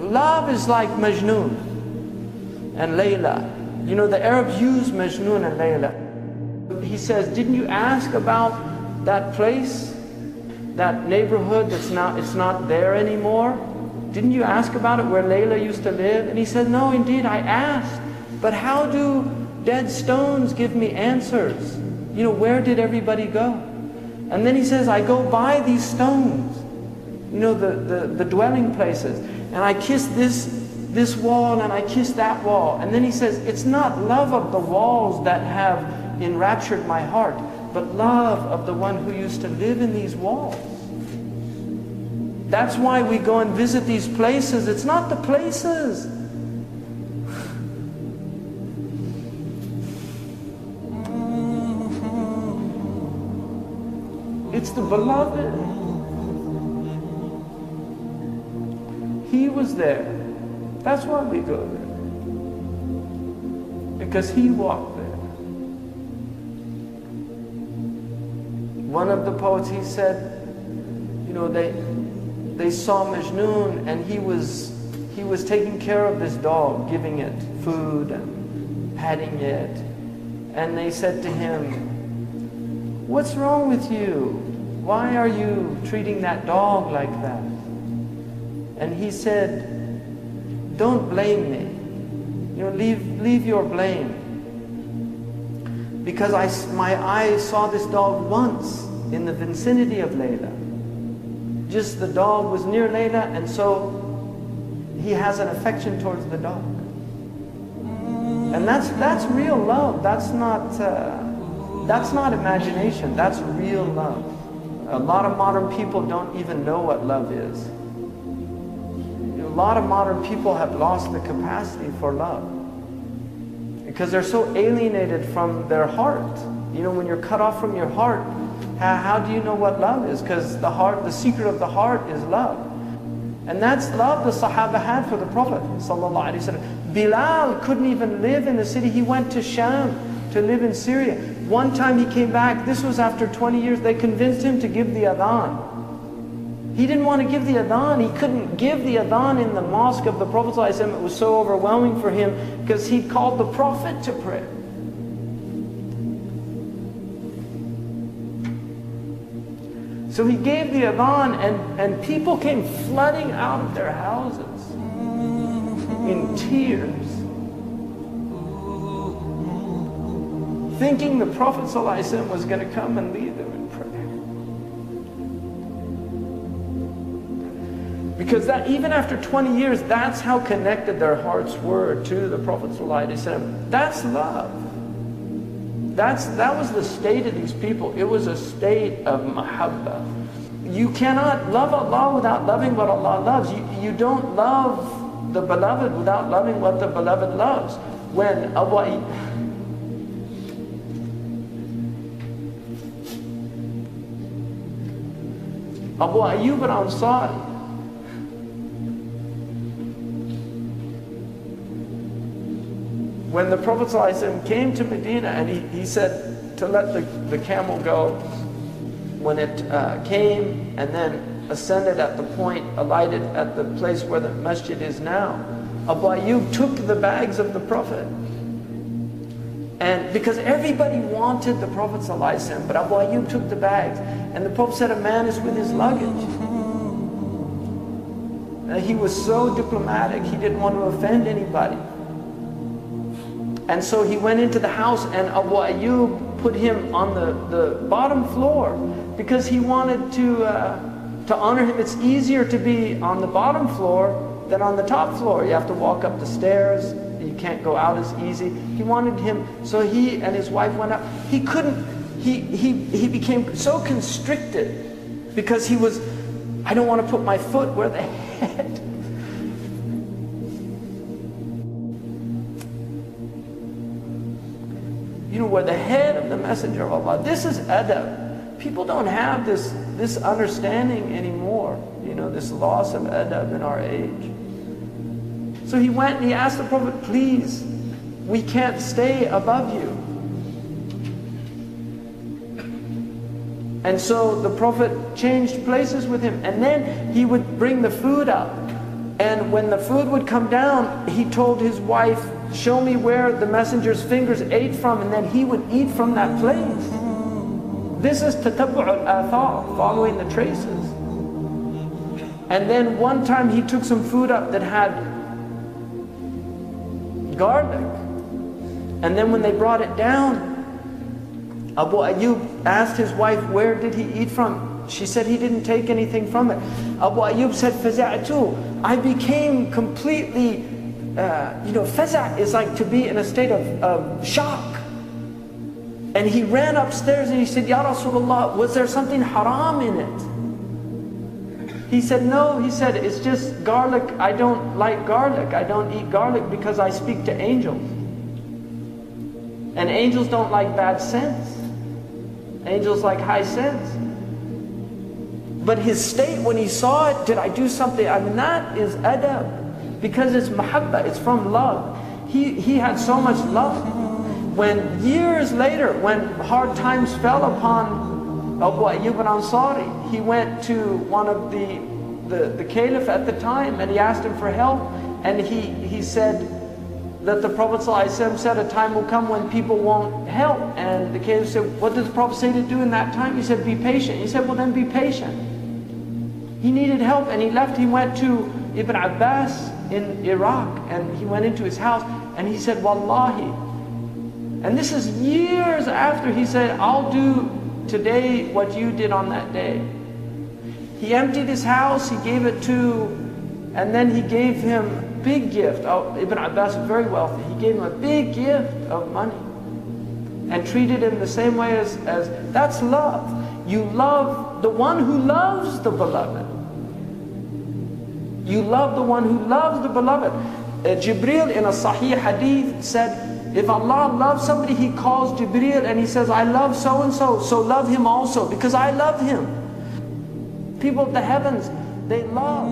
love is like Majnun and Layla. You know, the Arabs use Majnun and Layla. He says, didn't you ask about that place, that neighborhood it's not there anymore? Didn't you ask about it where Layla used to live? And he said, no, indeed, I asked. But how do dead stones give me answers? You know, where did everybody go? And then he says, I go by these stones, you know, the dwelling places, and I kiss this wall and I kiss that wall. And then he says, it's not love of the walls that have enraptured my heart, but love of the one who used to live in these walls. That's why we go and visit these places. It's not the places. It's the beloved. He was there. That's why we go there. Because he walked there. One of the poets, he said, you know, they saw Majnun and he was taking care of this dog, giving it food and patting it. And they said to him, what's wrong with you? Why are you treating that dog like that? And he said, don't blame me. You know, leave your blame. Because my eyes saw this dog once in the vicinity of Layla. Just the dog was near Layla, and so he has an affection towards the dog. And that's real love. That's not imagination. That's real love. A lot of modern people don't even know what love is. A lot of modern people have lost the capacity for love because they're so alienated from their heart. You know, when you're cut off from your heart, how do you know what love is? Because the secret of the heart is love. And that's love the Sahaba had for the Prophet ﷺ. Bilal couldn't even live in the city. He went to Sham to live in Syria. One time he came back, this was after 20 years, they convinced him to give the adhan. He didn't want to give the adhan. He couldn't give the adhan in the mosque of the Prophet ﷺ. It was so overwhelming for him because he'd called the Prophet to prayer. So he gave the adhan and people came flooding out of their houses in tears, thinking the Prophet ﷺ was going to come and lead them in prayer. Because that even after 20 years, that's how connected their hearts were to the Prophet ﷺ. That's love. That was the state of these people. It was a state of mahabbah. You cannot love Allah without loving what Allah loves. You don't love the beloved without loving what the beloved loves. When Abu Ayyub al-Ansari, when the Prophet ﷺ came to Medina and he said to let the camel go, when it came and then ascended at the point, alighted at the place where the masjid is now, Abu Ayyub took the bags of the Prophet. And because everybody wanted the Prophet ﷺ, but Abu Ayyub took the bags. And the Prophet said, a man is with his luggage. He was so diplomatic, he didn't want to offend anybody. And so he went into the house and Abu Ayyub put him on the bottom floor because he wanted to honor him. It's easier to be on the bottom floor than on the top floor. You have to walk up the stairs. You can't go out as easy. He wanted him, so he and his wife went up. He couldn't, he became so constricted because he was, I don't want to put my foot where the head. You know, where the head of the Messenger of Allah. This is adab. People don't have this understanding anymore. You know, this loss of adab in our age. So he went and he asked the Prophet, please, we can't stay above you. And so the Prophet changed places with him, and then he would bring the food up. And when the food would come down, he told his wife, show me where the messenger's fingers ate from, and then he would eat from that place. This is tatabbu' al-athar, following the traces. And then one time he took some food up that had garlic. And then when they brought it down, Abu Ayyub asked his wife, where did he eat from? She said he didn't take anything from it. Abu Ayyub said, فَزَعْتُ, I became completely, faza' is like to be in a state of shock. And he ran upstairs and he said, Ya Rasulullah, was there something haram in it? He said, no. He said, it's just garlic. I don't like garlic. I don't eat garlic because I speak to angels. And angels don't like bad sense. Angels like high sense. But his state when he saw it, did I do something? I mean, that is adab. Because it's mahabba, it's from love. He had so much love. When years later, when hard times fell upon Abu Ayyub al-Ansari, he went to one of the caliph at the time and he asked him for help. And he said that the Prophet ﷺ said a time will come when people won't help. And the caliph said, what does the Prophet say to do in that time? He said, be patient. He said, well then be patient. He needed help and he left. He went to Ibn Abbas in Iraq and he went into his house and he said, Wallahi. And this is years after he said, I'll do today what you did on that day. He emptied his house, he gave it to, and then he gave him a big gift. Ibn Abbas was very wealthy. He gave him a big gift of money and treated him the same way as that's love. You love the one who loves the beloved. You love the one who loves the beloved. Jibreel in a Sahih hadith said, if Allah loves somebody, He calls Jibreel and He says, I love so-and-so, so love him also, because I love him. People of the heavens, they love.